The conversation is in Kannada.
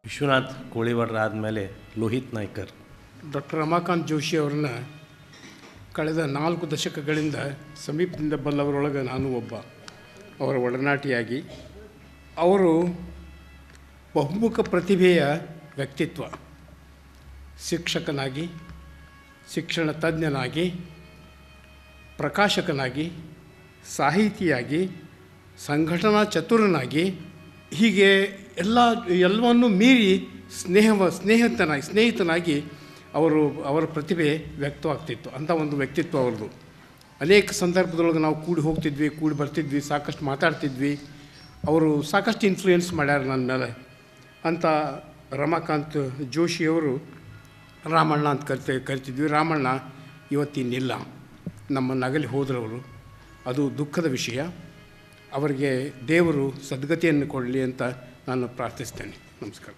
ವಿಶ್ವನಾಥ್ ಕೋಳಿವಾಡ್ರ ಆದಮೇಲೆ ಲೋಹಿತ್ ನಾಯ್ಕರ್. ಡಾಕ್ಟರ್ ರಮಾಕಾಂತ್ ಜೋಶಿ ಅವ್ರನ್ನ ಕಳೆದ 4 ದಶಕಗಳಿಂದ ಸಮೀಪದಿಂದ ಬಲ್ಲವರೊಳಗೆ ನಾನು ಒಬ್ಬ. ಅವರ ಒಡನಾಟಿಯಾಗಿ ಅವರು ಬಹುಮುಖ ಪ್ರತಿಭೆಯ ವ್ಯಕ್ತಿತ್ವ, ಶಿಕ್ಷಕನಾಗಿ, ಶಿಕ್ಷಣ ತಜ್ಞನಾಗಿ, ಪ್ರಕಾಶಕನಾಗಿ, ಸಾಹಿತಿಯಾಗಿ, ಸಂಘಟನಾ ಚತುರನಾಗಿ, ಹೀಗೆ ಎಲ್ಲವನ್ನೂ ಮೀರಿ ಸ್ನೇಹಿತನಾಗಿ ಅವರ ಪ್ರತಿಭೆ ವ್ಯಕ್ತವಾಗ್ತಿತ್ತು. ಅಂಥ ಒಂದು ವ್ಯಕ್ತಿತ್ವ ಅವ್ರದ್ದು. ಅನೇಕ ಸಂದರ್ಭದೊಳಗೆ ನಾವು ಕೂಡಿ ಹೋಗ್ತಿದ್ವಿ, ಕೂಡಿ ಬರ್ತಿದ್ವಿ, ಸಾಕಷ್ಟು ಮಾತಾಡ್ತಿದ್ವಿ. ಅವರು ಸಾಕಷ್ಟು ಇನ್ಫ್ಲೂಯೆನ್ಸ್ ಮಾಡ್ಯಾರ ನನ್ನ ಮೇಲೆ. ಅಂಥ ರಮಾಕಾಂತ್ ಜೋಶಿಯವರು ರಾಮಣ್ಣ ಅಂತ ಕರಿತಿದ್ವಿ. ರಾಮಣ್ಣ ಇವತ್ತಿನಿಲ್ಲ, ನಮ್ಮನ್ನು ಅಗಲಿ ಹೋದ್ರವರು. ಅದು ದುಃಖದ ವಿಷಯ. ಅವರಿಗೆ ದೇವರು ಸದ್ಗತಿಯನ್ನು ಕೊಡಲಿ ಅಂತ ನಾನು ಪ್ರಾರ್ಥಿಸ್ತೇನೆ. ನಮಸ್ಕಾರ.